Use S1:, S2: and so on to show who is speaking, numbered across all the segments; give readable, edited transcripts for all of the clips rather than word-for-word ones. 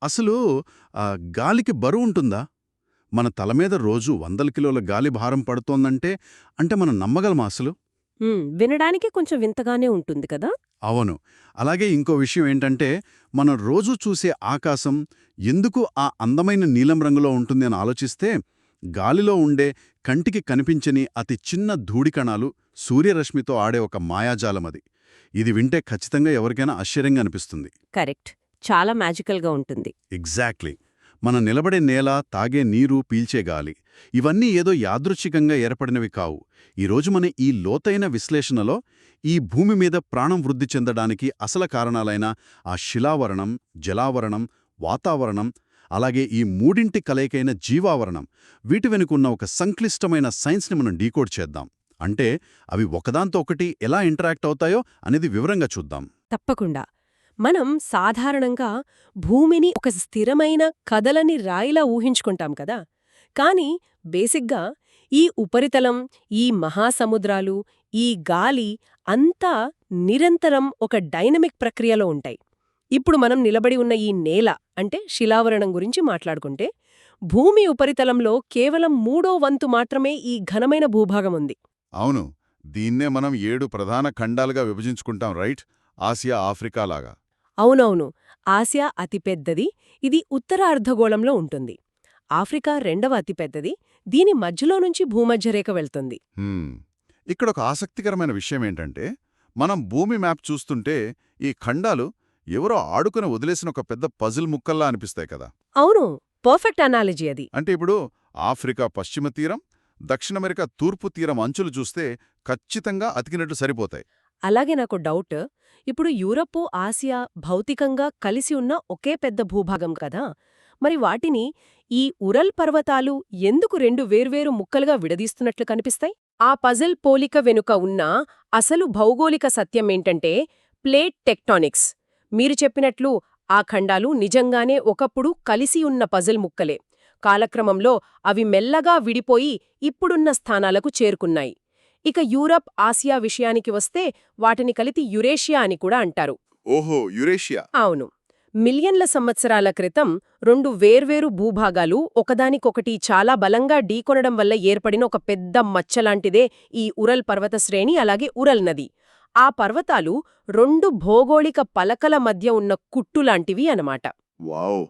S1: అసలు గాలికి బరువుంటుందా? మన తల మీద రోజూ వందల కిలోల గాలి భారం పడుతోందంటే మనం నమ్మగలమా అసలు?
S2: వినడానికి కొంచెం వింతగానే ఉంటుంది కదా.
S1: అవును. అలాగే ఇంకో విషయం ఏంటంటే, మనం రోజూ చూసే ఆకాశం ఎందుకు ఆ అందమైన నీలం రంగులో ఉంటుంది అని ఆలోచిస్తే, గాలిలో ఉండే కంటికి కనిపించని అతి చిన్న ధూళి కణాలు సూర్యరశ్మితో ఆడే ఒక మాయాజాలమది. ఇది వింటే ఖచ్చితంగా ఎవరికైనా ఆశ్చర్యంగా అనిపిస్తుంది.
S2: కరెక్ట్. చాలా మ్యాజికల్గా ఉంటుంది.
S1: ఎగ్జాక్ట్లీ. మనం నిలబడే నేల, తాగే నీరు, పీల్చే గాలి ఇవన్నీ ఏదో యాదృచ్ఛికంగా ఏర్పడినవి కావు. ఈరోజు మన ఈ లోతైన విశ్లేషణలో ఈ భూమి మీద ప్రాణం వృద్ధి చెందడానికి అసలు కారణాలైన ఆ శిలావరణం, జలావరణం, వాతావరణం, అలాగే ఈ మూడింటి కలయికైన జీవావరణం వీటి వెనుకున్న ఒక సంక్లిష్టమైన సైన్స్ని మనం డీకోడ్ చేద్దాం. అంటే అవి ఒకదాంతో ఒకటి ఎలా ఇంటరాక్ట్ అవుతాయో అనేది వివరంగా చూద్దాం.
S2: తప్పకుండా. మనం సాధారణంగా భూమిని ఒక స్థిరమైన కదలని రాయిలా ఊహించుకుంటాం కదా. కానీ బేసిగ్గా ఈ ఉపరితలం, ఈ మహాసముద్రాలు, ఈ గాలి అంతా నిరంతరం ఒక డైనమిక్ ప్రక్రియలో ఉంటాయి. ఇప్పుడు మనం నిలబడి ఉన్న ఈ నేల అంటే శిలావరణం గురించి మాట్లాడుకుంటే, భూమి ఉపరితలంలో కేవలం 3/4 మాత్రమే ఈ ఘనమైన భూభాగం ఉంది.
S3: అవును. దీన్నే మనం 7 ప్రధాన ఖండాలుగా విభజించుకుంటాం, రైట్? ఆసియా, ఆఫ్రికా లాగా.
S2: అవునవును. ఆసియా అతిపెద్దది, ఇది ఉత్తర అర్ధగోళంలో ఉంటుంది. ఆఫ్రికా రెండవ అతిపెద్దది, దీని మధ్యలో నుంచి భూమధ్యరేఖ వెళ్తుంది.
S3: హ్మ్. ఇక్కడొక ఆసక్తికరమైన విషయమేంటంటే, మనం భూమి మ్యాప్ చూస్తుంటే ఈ ఖండాలు ఎవరో ఆడుకుని వదిలేసిన ఒక పెద్ద పజిల్ ముక్కల్లా అనిపిస్తాయి కదా.
S2: అవును, పర్ఫెక్ట్ అనాలజీ అది.
S3: అంటే ఇప్పుడు ఆఫ్రికా పశ్చిమ తీరం, దక్షిణ అమెరికా తూర్పు తీరం అంచులు చూస్తే ఖచ్చితంగా అతికినట్టు సరిపోతాయి.
S2: అలాగే నాకు డౌట్, ఇప్పుడు యూరప్, ఆసియా భౌతికంగా కలిసి ఉన్న ఒకే పెద్ద భూభాగం కదా. మరి వాటిని ఈ ఉరల్ పర్వతాలు ఎందుకు రెండు వేర్వేరు ముక్కలుగా విడదీస్తున్నట్లు కనిపిస్తాయి? ఆ పజిల్ పోలిక వెనుక ఉన్న అసలు భౌగోళిక సత్యమేంటంటే ప్లేట్ టెక్టానిక్స్. మీరు చెప్పినట్లు ఆ ఖండాలు నిజంగానే ఒకప్పుడు కలిసి ఉన్న పజిల్ ముక్కలే. కాలక్రమంలో అవి మెల్లగా విడిపోయి ఇప్పుడున్న స్థానాలకు చేరుకున్నాయి. ఇక యూరప్, ఆసియా విషయానికి వస్తే వాటిని కలిపి యురేషియా అని కూడా అంటారు.
S3: ఓహో, యురేషియా.
S2: అవును. మిలియన్ల సంవత్సరాల క్రితం రెండు వేర్వేరు భూభాగాలు ఒకదానికొకటి చాలా బలంగా ఢీకొనడం వల్ల ఏర్పడిన ఒక పెద్ద మచ్చలాంటిదే ఈ ఉరల్ పర్వత శ్రేణి, అలాగే ఉరల్ నది. ఆ పర్వతాలు రెండు భౌగోళిక పలకల మధ్య ఉన్న కుట్టులాంటివి అనమాట.
S3: వావ్!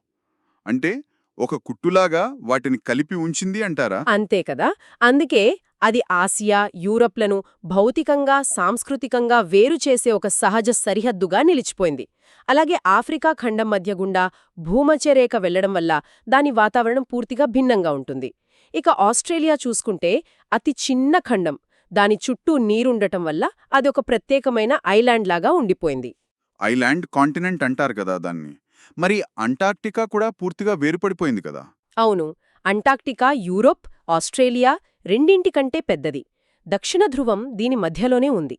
S3: అంటే ఒక కుట్టులాగా వాటిని కలిపి ఉంచింది అంటారా?
S2: అంతే కదా. అందుకే అది ఆసియా, యూరప్లను భౌతికంగా, సాంస్కృతికంగా వేరు చేసే ఒక సహజ సరిహద్దుగా నిలిచిపోయింది. అలాగే ఆఫ్రికా ఖండం మధ్య గుండా భూమధ్యరేఖ వెళ్లడం వల్ల దాని వాతావరణం పూర్తిగా భిన్నంగా ఉంటుంది. ఇక ఆస్ట్రేలియా చూసుకుంటే అతి చిన్న ఖండం, దాని చుట్టూ నీరుండటం వల్ల అదొక ప్రత్యేకమైన ఐలాండ్ లాగా ఉండిపోయింది.
S3: ఐలాండ్ కాంటినెంట్ అంటారు కదా దాన్ని. మరి అంటార్క్టికా కూడా పూర్తిగా వేరుపడిపోయింది కదా.
S2: అవును. అంటార్క్టికా యూరోప్, ఆస్ట్రేలియా రెండింటికంటే పెద్దది. దక్షిణ ధ్రువం దీని మధ్యలోనే ఉంది.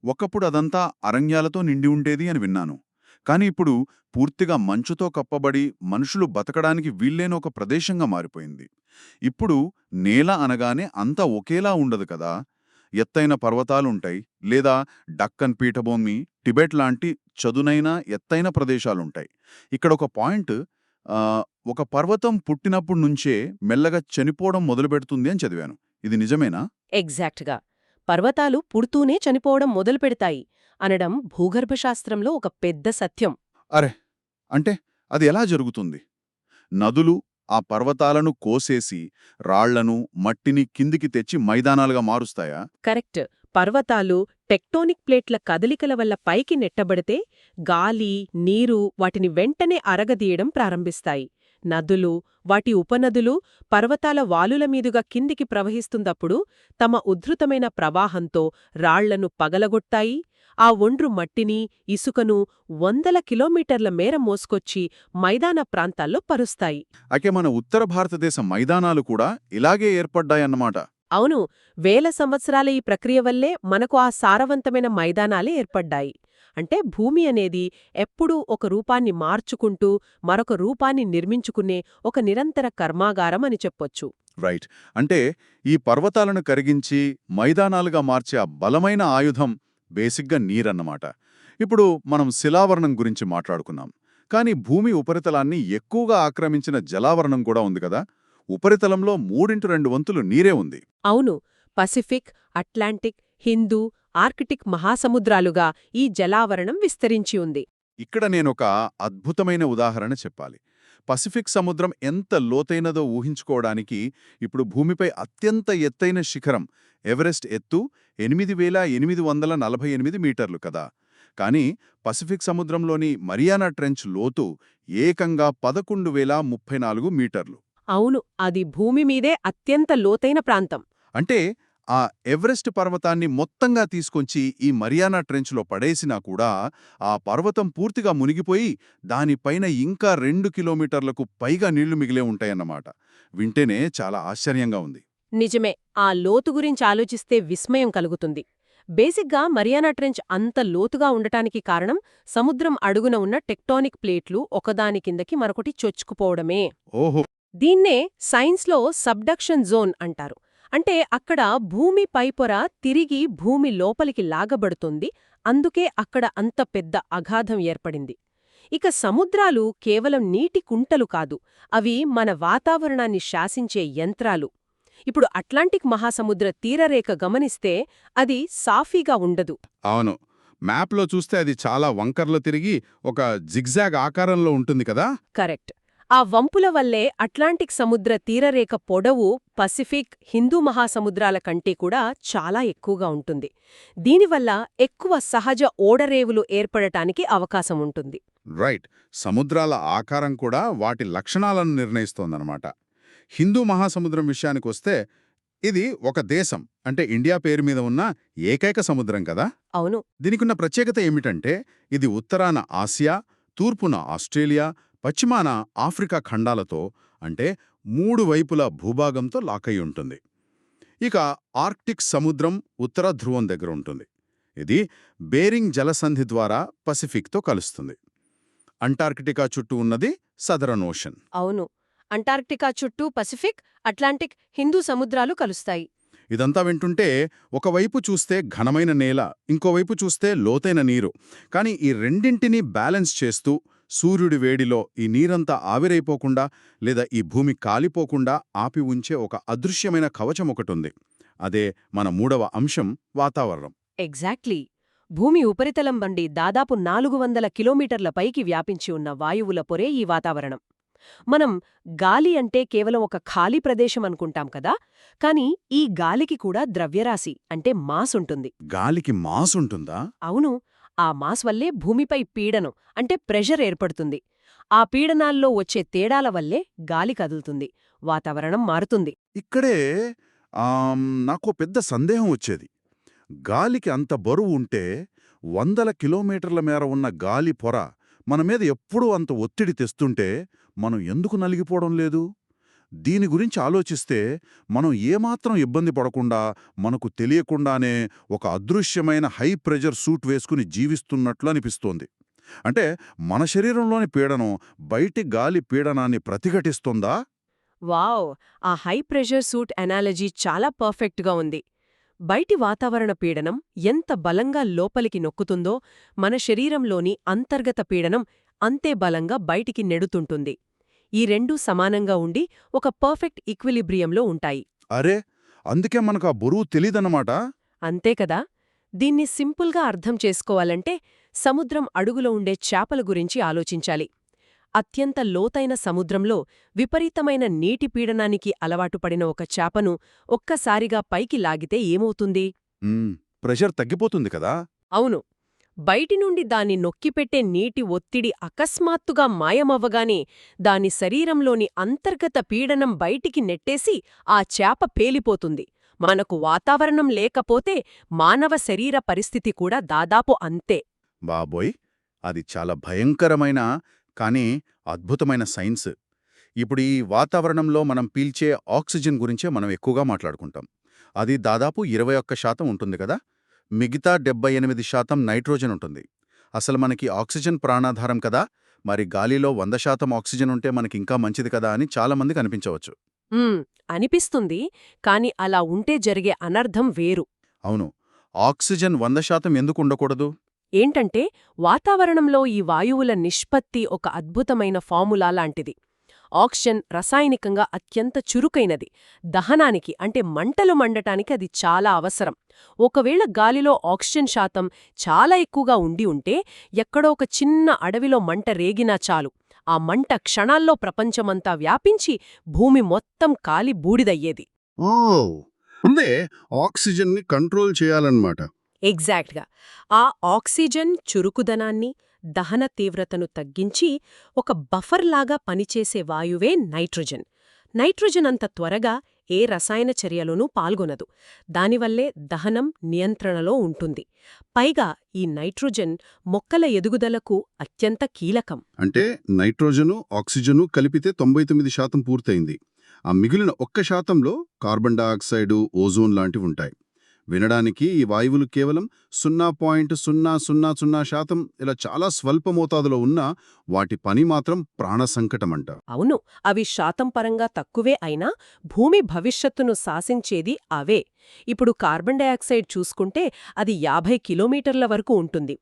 S3: ఒకప్పుడు అదంతా అరణ్యాలతో నిండి ఉండేది అని విన్నాను. కాని ఇప్పుడు పూర్తిగా మంచుతో కప్పబడి మనుషులు బతకడానికి వీల్లేని ఒక ప్రదేశంగా మారిపోయింది. ఇప్పుడు నేల అనగానే అంతా ఒకేలా ఉండదు కదా. ఎత్తైన పర్వతాలుంటాయి, లేదా డక్కన్ పీఠభూమి, టిబెట్ లాంటి చదునైన ఎత్తైన ప్రదేశాలుంటాయి. ఇక్కడ ఒక పాయింట్, ఒక పర్వతం పుట్టినప్పుడు నుంచే మెల్లగా చనిపోవడం మొదలుపెడుతుంది అని చదివాను. ఇది నిజమేనా?
S2: ఎగ్జాక్ట్గా. పర్వతాలు పుడుతూనే చనిపోవడం మొదలుపెడతాయి అనడం భూగర్భశాస్త్రంలో ఒక పెద్ద సత్యం.
S3: అరే, అంటే అది ఎలా జరుగుతుంది? నదులు ఆ పర్వతాలను కోసేసి రాళ్లను, మట్టిని కిందికి తెచ్చి మైదానాలుగా మారుస్తాయా?
S2: కరెక్ట్. పర్వతాలు టెక్టోనిక్ ప్లేట్ల కదలికల వల్ల పైకి నెట్టబడితే గాలి, నీరు వాటిని వెంటనే అరగదీయడం ప్రారంభిస్తాయి. నదులు, వాటి ఉపనదులు పర్వతాల వాలుల మీదుగా కిందికి ప్రవహిస్తుందప్పుడు తమ ఉద్ధృతమైన ప్రవాహంతో రాళ్లను పగలగొట్టాయి. ఆ ఒండ్రు మట్టిని, ఇసుకను వందల కిలోమీటర్ల మేర మోసుకొచ్చి మైదాన ప్రాంతాల్లో పరుస్తాయి.
S3: అయితే మన ఉత్తర భారతదేశ మైదానాలు కూడా ఇలాగే ఏర్పడ్డాయన్నమాట.
S2: అవును. వేల సంవత్సరాల ఈ ప్రక్రియ వల్లే మనకు ఆ సారవంతమైన మైదానాలే ఏర్పడ్డాయి. అంటే భూమి అనేది ఎప్పుడూ ఒక రూపాన్ని మార్చుకుంటూ మరొక రూపాన్ని నిర్మించుకునే ఒక నిరంతర కర్మాగారం అని చెప్పొచ్చు.
S3: రైట్. అంటే ఈ పర్వతాలను కరిగించి మైదానాలుగా మార్చే ఆ బలమైన ఆయుధం బేసిగ్గా నీరన్నమాట. ఇప్పుడు మనం శిలావరణం గురించి మాట్లాడుకున్నాం. కానీ భూమి ఉపరితలాన్ని ఎక్కువగా ఆక్రమించిన జలావరణం కూడా ఉంది కదా. ఉపరితలంలో 3x2 వంతులు నీరే ఉంది.
S2: అవును, పసిఫిక్, అట్లాంటిక్, హిందూ, ఆర్కిటిక్ మహాసముద్రాలుగా ఈ జలావరణం విస్తరించి ఉంది.
S3: ఇక్కడ నేనొక అద్భుతమైన ఉదాహరణ చెప్పాలి. పసిఫిక్ సముద్రం ఎంత లోతైనదో ఊహించుకోవడానికి ఇప్పుడు భూమిపై అత్యంత ఎత్తైన శిఖరం ఎవరెస్ట్ ఎత్తు 8848 మీటర్లు కదా. కానీ పసిఫిక్ సముద్రంలోని మరియానా ట్రెంచ్ లోతు ఏకంగా 11,034 మీటర్లు.
S2: అవును, అది భూమి మీదే అత్యంత లోతైన ప్రాంతం.
S3: అంటే ఆ ఎవరెస్ట్ పర్వతాన్ని మొత్తంగా తీసుకొచ్చి ఈ మరియానా ట్రెంచ్లో పడేసినా కూడా ఆ పర్వతం పూర్తిగా మునిగిపోయి దానిపైన ఇంకా 2 కిలోమీటర్లకు పైగా నీళ్లు మిగిలే ఉంటాయన్నమాట. వింటేనే చాలా ఆశ్చర్యంగా ఉంది.
S2: నిజమే, ఆ లోతు గురించి ఆలోచిస్తే విస్మయం కలుగుతుంది. బేసిక్గా మరియానా ట్రెంచ్ అంత లోతుగా ఉండటానికి కారణం సముద్రం అడుగున ఉన్న టెక్టానిక్ ప్లేట్లు ఒకదాని కిందకి మరొకటి చొచ్చుకుపోవడమే.
S3: ఓహో.
S2: దీన్నే సైన్స్లో సబ్డక్షన్ జోన్ అంటారు. అంటే అక్కడ భూమి పైపొర తిరిగి భూమి లోపలికి లాగబడుతుంది, అందుకే అక్కడ అంత పెద్ద అగాధం ఏర్పడింది. ఇక సముద్రాలు కేవలం నీటి కుంటలు కాదు, అవి మన వాతావరణాన్ని శాసించే యంత్రాలు. ఇప్పుడు అట్లాంటిక్ మహాసముద్ర తీరరేఖ గమనిస్తే అది సాఫీగా ఉండదు.
S3: అవును, మ్యాప్లో చూస్తే అది చాలా వంకర్లు తిరిగి ఒక జిగ్జాగ్ ఆకారంలో ఉంటుంది కదా.
S2: కరెక్ట్. ఆ వంపుల వల్లే అట్లాంటిక్ సముద్ర తీరరేఖ పొడవు పసిఫిక్, హిందూ మహాసముద్రాల కంటే కూడా చాలా ఎక్కువగా ఉంటుంది. దీనివల్ల ఎక్కువ సహజ ఓడరేవులు ఏర్పడటానికి అవకాశం ఉంటుంది.
S3: రైట్, సముద్రాల ఆకారం కూడా వాటి లక్షణాలను నిర్ణయిస్తోందన్నమాట. హిందూ మహాసముద్రం విషయానికొస్తే ఇది ఒక దేశం, అంటే ఇండియా పేరు మీద ఉన్న ఏకైక సముద్రం కదా.
S2: అవును.
S3: దీనికున్న ప్రత్యేకత ఏమిటంటే ఇది ఉత్తరాన ఆసియా, తూర్పున ఆస్ట్రేలియా, పశ్చిమాన ఆఫ్రికా ఖండాలతో, అంటే 3 వైపుల భూభాగంతో లాకై ఉంటుంది. ఇక ఆర్క్టిక్ సముద్రం ఉత్తర ధ్రువం దగ్గర ఉంటుంది. ఇది బేరింగ్ జలసంధి ద్వారా పసిఫిక్తో కలుస్తుంది. అంటార్కిటికా చుట్టూ ఉన్నది సదరన్ ఓషన్.
S2: అవును, అంటార్క్టికా చుట్టూ పసిఫిక్, అట్లాంటిక్, హిందూ సముద్రాలు కలుస్తాయి.
S3: ఇదంతా వింటుంటే ఒకవైపు చూస్తే ఘనమైన నేల, ఇంకోవైపు చూస్తే లోతైన నీరు. కానీ ఈ రెండింటినీ బ్యాలెన్స్ చేస్తూ సూర్యుడి వేడిలో ఈ నీరంతా ఆవిరైపోకుండా లేదా ఈ భూమి కాలిపోకుండా ఆపి ఉంచే ఒక అదృశ్యమైన కవచం ఒకటుంది. అదే మన 3వ అంశం, వాతావరణం.
S2: ఎగ్జాక్ట్లీ. భూమి ఉపరితలం బండి దాదాపు 400 కిలోమీటర్ల పైకి వ్యాపించి ఉన్న వాయువుల పొరే ఈ వాతావరణం. మనం గాలి అంటే కేవలం ఒక ఖాళీ ప్రదేశం అనుకుంటాం కదా, కానీ ఈ గాలికి కూడా ద్రవ్యరాశి అంటే మాస్ ఉంటుంది.
S3: గాలికి మాస్ ఉంటుందా?
S2: అవును, ఆ మాస్ వల్లే భూమిపై పీడనం అంటే ప్రెషర్ ఏర్పడుతుంది. ఆ పీడనాల్లో వచ్చే తేడాల వల్లే గాలి కదులుతుంది, వాతావరణం మారుతుంది.
S3: ఇక్కడే నాకో పెద్ద సందేహం వచ్చేది. గాలికి అంత బరువు ఉంటే 100 కిలోమీటర్ల మేర ఉన్న గాలి పొర మన మీద ఎప్పుడూ అంత ఒత్తిడి తెస్తుంటే మనం ఎందుకు నలిగిపోవడం లేదు? దీని గురించి ఆలోచిస్తే మనం ఏమాత్రం ఇబ్బంది పడకుండా మనకు తెలియకుండానే ఒక అదృశ్యమైన హై ప్రెజర్ సూట్ వేసుకుని జీవిస్తున్నట్లు అనిపిస్తోంది. అంటే మన శరీరంలోని పీడనం బయటి గాలి పీడనాన్ని ప్రతిఘటిస్తోందా?
S2: వావ్, ఆ హై ప్రెషర్ సూట్ అనాలజీ చాలా పర్ఫెక్ట్గా ఉంది. బయటి వాతావరణ పీడనం ఎంత బలంగా లోపలికి నొక్కుతుందో మన శరీరంలోని అంతర్గత పీడనం అంతే బలంగా బయటికి నెడుతుంటుంది. ఈ రెండూ సమానంగా ఉండి ఒక పర్ఫెక్ట్ ఈక్విలిబ్రియంలో ఉంటాయి.
S3: అరే, అందుకే మనకు ఆ బరువు తెలీదన్నమాట.
S2: అంతేకదా. దీన్ని సింపుల్గా అర్థం చేసుకోవాలంటే సముద్రం అడుగులో ఉండే చేపల గురించి ఆలోచించాలి. అత్యంత లోతైన సముద్రంలో విపరీతమైన నీటి పీడనానికి అలవాటు పడిన ఒక చేపను ఒక్కసారిగా పైకి లాగితే ఏమవుతుంది?
S3: ప్రెషర్ తగ్గిపోతుంది కదా.
S2: అవును, బయటి నుండి దాన్ని నొక్కిపెట్టే నీటి ఒత్తిడి అకస్మాత్తుగా మాయమవ్వగానే దాని శరీరంలోని అంతర్గత పీడనం బయటికి నెట్టేసి ఆ చేప పేలిపోతుంది. మనకు వాతావరణం లేకపోతే మానవ శరీర పరిస్థితి కూడా దాదాపు అంతే.
S3: బాబోయ్, అది చాలా భయంకరమైన కానీ అద్భుతమైన సైన్స్. ఇప్పుడు ఈ వాతావరణంలో మనం పీల్చే ఆక్సిజన్ గురించే మనం ఎక్కువగా మాట్లాడుకుంటాం. అది దాదాపు 21% ఉంటుంది కదా. మిగతా 78% నైట్రోజన్ ఉంటుంది. అసలు మనకి ఆక్సిజన్ ప్రాణాధారం కదా, మరి గాలిలో 100% ఆక్సిజన్ ఉంటే మనకింకా మంచిది కదా అని చాలామందికి అనిపించవచ్చు.
S2: అనిపిస్తుంది, కాని అలా ఉంటే జరిగే అనర్థం వేరు.
S3: అవును, ఆక్సిజన్ 100% ఎందుకు ఉండకూడదు?
S2: ఏంటంటే వాతావరణంలో ఈ వాయువుల నిష్పత్తి ఒక అద్భుతమైన ఫార్ములా లాంటిది. ఆక్సిజన్ రసాయనికంగా అత్యంత చురుకైనది. దహనానికి అంటే మంటలు మండటానికి అది చాలా అవసరం. ఒకవేళ గాలిలో ఆక్సిజన్ శాతం చాలా ఎక్కువగా ఉంటే ఎక్కడో ఒక చిన్న అడవిలో మంట రేగినా చాలు, ఆ మంట క్షణాల్లో ప్రపంచమంతా వ్యాపించి భూమి మొత్తం కాలి బూడిదయ్యేది.
S1: ఓ ముందే ఆక్సిజన్ని కంట్రోల్ చేయాలన్నమాట.
S2: ఎగ్జాక్ట్గా. ఆ ఆక్సిజన్ చురుకుదనాన్ని, దహన తీవ్రతను తగ్గించి ఒక బఫర్లాగా పనిచేసే వాయువే నైట్రోజన్. నైట్రోజన్ అంత త్వరగా ఏ రసాయన చర్యలోనూ పాల్గొనదు. దానివల్లే దహనం నియంత్రణలో ఉంటుంది. పైగా ఈ నైట్రోజన్ మొక్కల ఎదుగుదలకు అత్యంత కీలకం.
S1: అంటే నైట్రోజను ఆక్సిజను కలిపితే 99% పూర్తయింది. ఆ మిగిలిన 1%లో కార్బన్ డయాక్సైడు, ఓజోన్ లాంటివుంటాయి. వినడానికి ఈ వాయువులు కేవలం 0.000% ఇలా చాలా స్వల్ప మోతాదులో ఉన్నా వాటి పని మాత్రం ప్రాణసంకటమంట.
S2: అవును, అవి శాతం పరంగా తక్కువే అయినా భూమి భవిష్యత్తును శాసించేది అవే. ఇప్పుడు కార్బన్ డయాక్సైడ్ చూసుకుంటే అది 50 కిలోమీటర్ల వరకు ఉంటుంది.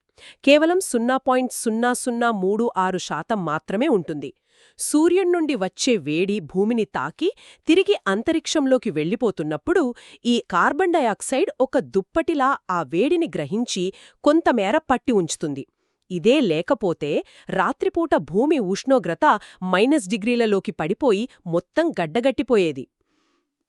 S2: కేవలం 0.0036% మాత్రమే ఉంటుంది. సూర్యుడి నుండి వచ్చే వేడి భూమిని తాకి తిరిగి అంతరిక్షంలోకి వెళ్ళిపోతున్నప్పుడు ఈ కార్బన్ డయాక్సైడ్ ఒక దుప్పటిలా ఆ వేడిని గ్రహించి కొంతమేర పట్టి ఉంచుతుంది. ఇదే లేకపోతే రాత్రిపూట భూమి ఉష్ణోగ్రత -డిగ్రీలలోకి పడిపోయి మొత్తం గడ్డగట్టిపోయేది.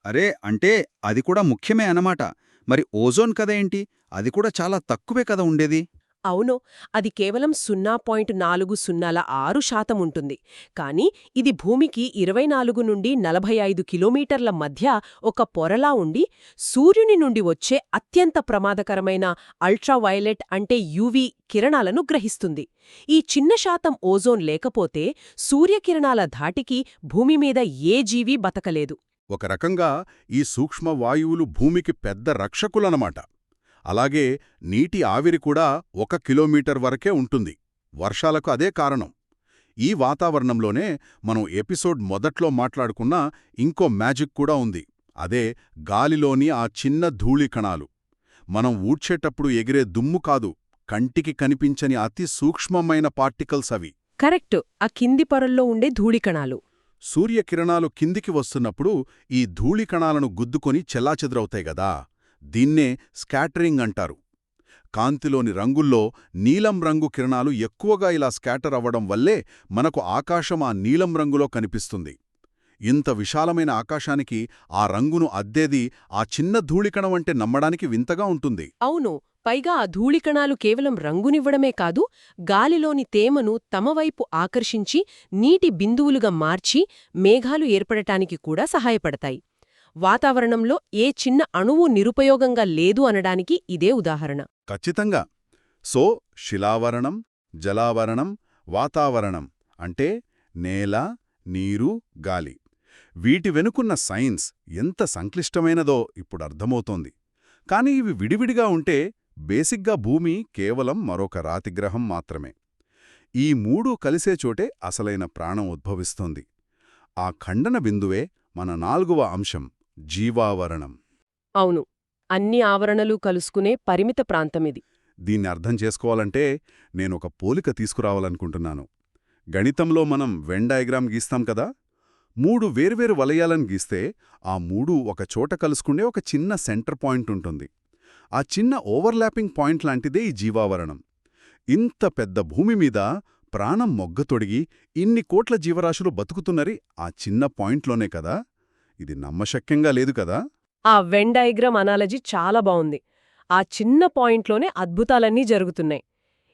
S4: అరే అంటే అది కూడా ముఖ్యమే అన్నమాట. మరి ఓజోన్ కథ ఏంటి? అది కూడా చాలా తక్కువే కదా ఉండేది.
S2: అవును, అది కేవలం 0.406% ఉంటుంది. కానీ ఇది భూమికి 24 నుండి 45 కిలోమీటర్ల మధ్య ఒక పొరలా ఉండి సూర్యుని నుండి వచ్చే అత్యంత ప్రమాదకరమైన అల్ట్రావైలెట్ అంటే యువి కిరణాలను గ్రహిస్తుంది. ఈ చిన్న శాతం ఓజోన్ లేకపోతే సూర్యకిరణాల ధాటికి భూమి మీద ఏ జీవీ బతకలేదు.
S1: ఒక రకంగా ఈ సూక్ష్మ వాయువులు భూమికి పెద్ద రక్షకులనమాట. అలాగే నీటి ఆవిరి కూడా 1 కిలోమీటర్ వరకే ఉంటుంది. వర్షాలకు అదే కారణం. ఈ వాతావరణంలోనే మనం ఎపిసోడ్ మొదట్లో మాట్లాడుకున్న ఇంకో మ్యాజిక్ కూడా ఉంది. అదే గాలిలోని ఆ చిన్న ధూళి కణాలు. మనం ఊడ్చేటప్పుడు ఎగిరే దుమ్ము కాదు, కంటికి కనిపించని అతి సూక్ష్మమైన పార్టికల్స్ అవి.
S2: కరెక్ట్, ఆ కింది పొరల్లో ఉండే ధూళికణాలు.
S1: సూర్యకిరణాలు కిందికి వస్తున్నప్పుడు ఈ ధూళికణాలను గుద్దుకొని చెల్లాచెదురవుతాయి గదా. దీన్నే స్కాటరింగ్ అంటారు. కాంతిలోని రంగుల్లో నీలం రంగు కిరణాలు ఎక్కువగా ఇలా స్కాటర్ అవ్వడం వల్లే మనకు ఆకాశం ఆ నీలం రంగులో కనిపిస్తుంది. ఇంత విశాలమైన ఆకాశానికి ఆ రంగును అద్దేది ఆ చిన్న ధూళికణం అంటే నమ్మడానికి వింతగా ఉంటుంది.
S2: అవును, పైగా ఆ ధూళికణాలు కేవలం రంగునివ్వడమే కాదు, గాలిలోని తేమను తమవైపు ఆకర్షించి నీటి బిందువులుగా మార్చి మేఘాలు ఏర్పడటానికి కూడా సహాయపడతాయి. వాతావరణంలో ఏ చిన్న అణువు నిరుపయోగంగా లేదు అనడానికి ఇదే ఉదాహరణ.
S1: ఖచ్చితంగా. సో శిలావరణం, జలావరణం, వాతావరణం అంటే నేల, నీరు, గాలి. వీటి వెనుకున్న సైన్స్ ఎంత సంక్లిష్టమైనదో ఇప్పుడు అర్థమవుతోంది. కాని ఇవి విడివిడిగా ఉంటే బేసిగ్గా భూమి కేవలం మరొక రాతిగ్రహం మాత్రమే. ఈ మూడూ కలిసే చోటే అసలైన ప్రాణం ఉద్భవిస్తోంది. ఆ ఖండన బిందువే మన 4వ అంశం, జీవావరణం.
S2: అవును, అన్ని ఆవరణలు కలుసుకునే పరిమిత ప్రాంతమిది.
S1: దీన్ని అర్థం చేసుకోవాలంటే నేనొక పోలిక తీసుకురావాలనుకుంటున్నాను. గణితంలో మనం వెన్ డయాగ్రామ్ గీస్తాం కదా. 3 వేర్వేరు వలయాలను గీస్తే ఆ 3 ఒక చోట కలుసుకునే ఒక చిన్న సెంటర్ పాయింట్ ఉంటుంది. ఆ చిన్న ఓవర్లాపింగ్ పాయింట్ లాంటిదే ఈ జీవావరణం. ఇంత పెద్ద భూమి మీద ప్రాణం మొగ్గతొడిగి ఇన్ని కోట్ల జీవరాశులు బతుకుతున్నరి ఆ చిన్న పాయింట్లోనే కదా. ఇది నమ్మశక్యంగా లేదు కదా.
S2: ఆ వెన్ డయాగ్రామ్ అనాలజీ చాలా బావుంది. ఆ చిన్న పాయింట్లోనే అద్భుతాలన్నీ జరుగుతున్నాయి.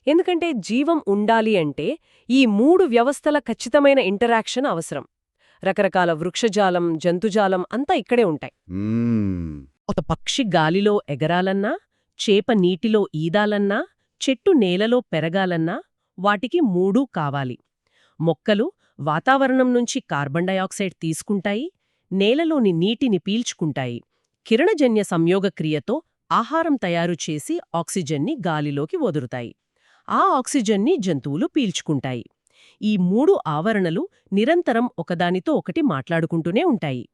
S2: ఎందుకంటే జీవం ఉండాలి అంటే ఈ 3 వ్యవస్థల ఖచ్చితమైన ఇంటరాక్షన్ అవసరం. రకరకాల వృక్షజాలం, జంతుజాలం అంతా ఇక్కడే ఉంటాయి. ఒక పక్షి గాలిలో ఎగరాలన్నా, చేప నీటిలో ఈదాలన్నా, చెట్టు నేలలో పెరగాలన్నా వాటికి 3 కావాలి. మొక్కలు వాతావరణం నుంచి కార్బన్ డయాక్సైడ్ తీసుకుంటాయి, నేలలోని నీటిని పీల్చుకుంటాయి. కిరణజన్య సంయోగక్రియతో ఆహారం తయారు చేసి ఆక్సిజన్ని గాలిలోకి వదులుతాయి. ఆ ఆక్సిజన్ని జంతువులు పీల్చుకుంటాయి. ఈ 3 ఆవరణలు నిరంతరం ఒకదానితో ఒకటి మాట్లాడుకుంటూనే ఉంటాయి.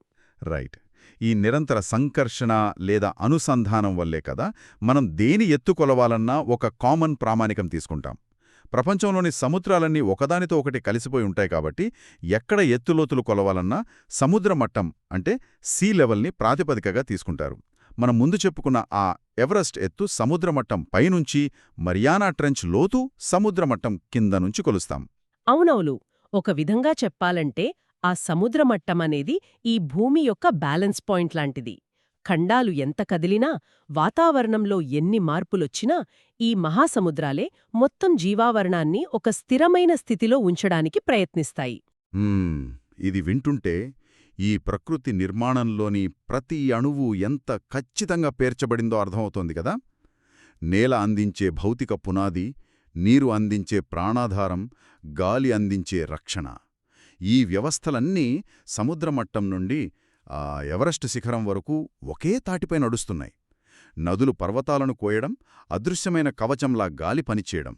S1: రైట్. ఈ నిరంతర సంకర్షణ లేదా అనుసంధానం వల్లే కదా మనం దేని ఎత్తు కొలవాలన్నా ఒక కామన్ ప్రామాణికం తీసుకుంటాం. ప్రపంచంలోని సముద్రాలన్నీ ఒకదానితో ఒకటి కలిసిపోయి ఉంటాయి కాబట్టి ఎక్కడ ఎత్తులోతులు కొలవాలన్నా సముద్ర మట్టం అంటే సీ లెవెల్ని ప్రాతిపదికగా తీసుకుంటారు. మనం ముందు చెప్పుకున్న ఆ ఎవరెస్ట్ ఎత్తు సముద్రమట్టం పైనుంచి, మరియానా ట్రెంచ్ లోతు సముద్రమట్టం కింద నుంచి కొలుస్తాం.
S2: అవునవును. ఒక విధంగా చెప్పాలంటే ఆ సముద్రమట్టమనేది ఈ భూమి యొక్క బ్యాలెన్స్ పాయింట్ లాంటిది. ఖండాలు ఎంత కదిలినా, వాతావరణంలో ఎన్ని మార్పులొచ్చినా ఈ మహాసముద్రాలే మొత్తం జీవావరణాన్ని ఒక స్థిరమైన స్థితిలో ఉంచడానికి ప్రయత్నిస్తాయి.
S1: ఇది వింటుంటే ఈ ప్రకృతి నిర్మాణంలోని ప్రతి అణువు ఎంత ఖచ్చితంగా పేర్చబడిందో అర్థమవుతోంది కదా. నేల అందించే భౌతిక పునాది, నీరు అందించే ప్రాణాధారం, గాలి అందించే రక్షణ. ఈ వ్యవస్థలన్నీ సముద్రమట్టం నుండి ఎవరెస్ట్ శిఖరం వరకు ఒకే తాటిపై నడుస్తున్నాయి. నదులు పర్వతాలను కోయడం, అదృశ్యమైన కవచంలా గాలి పనిచేయడం,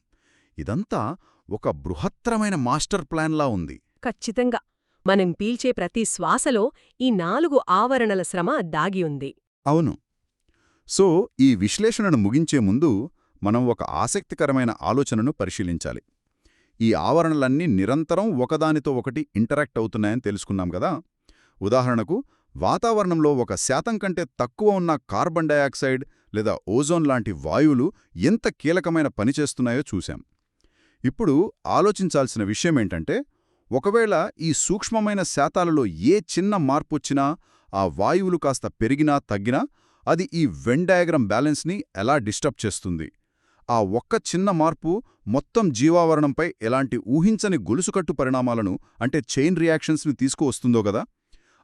S1: ఇదంతా ఒక బృహత్తరమైన మాస్టర్ ప్లాన్లా ఉంది.
S2: ఖచ్చితంగా. మనం పీల్చే ప్రతి శ్వాసలో ఈ 4 ఆవరణల శ్రమ దాగి ఉంది.
S1: అవును. సో ఈ విశ్లేషణను ముగించే ముందు మనం ఒక ఆసక్తికరమైన ఆలోచనను పరిశీలించాలి. ఈ ఆవరణలన్నీ నిరంతరం ఒకదానితో ఒకటి ఇంటరాక్ట్ అవుతున్నాయని తెలుసుకున్నాం కదా. ఉదాహరణకు వాతావరణంలో 1% కంటే తక్కువ ఉన్న కార్బన్ డయాక్సైడ్ లేదా ఓజోన్ లాంటి వాయువులు ఎంత కీలకమైన పనిచేస్తున్నాయో చూశాం. ఇప్పుడు ఆలోచించాల్సిన విషయమేంటంటే, ఒకవేళ ఈ సూక్ష్మమైన శాతాలలో ఏ చిన్న మార్పొచ్చినా, ఆ వాయువులు కాస్త పెరిగినా తగ్గినా అది ఈ వెన్ డయాగ్రామ్ బ్యాలెన్స్ని ఎలా డిస్టర్బ్ చేస్తుంది? ఆ ఒక్క చిన్న మార్పు మొత్తం జీవావరణంపై ఎలాంటి ఊహించని గొలుసుకట్టు పరిణామాలను అంటే చైన్ రియాక్షన్స్ని తీసుకువస్తుందో గదా.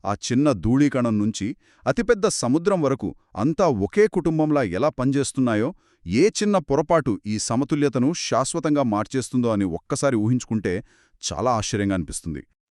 S1: ఆ చిన్న ధూళీకణం నుంచి అతిపెద్ద సముద్రం వరకు అంతా ఒకే కుటుంబంలా ఎలా పనిచేస్తున్నాయో, ఏ చిన్న పొరపాటు ఈ సమతుల్యతను శాశ్వతంగా మార్చేస్తుందో అని ఒక్కసారి ఊహించుకుంటే చాలా ఆశ్చర్యంగా అనిపిస్తుంది.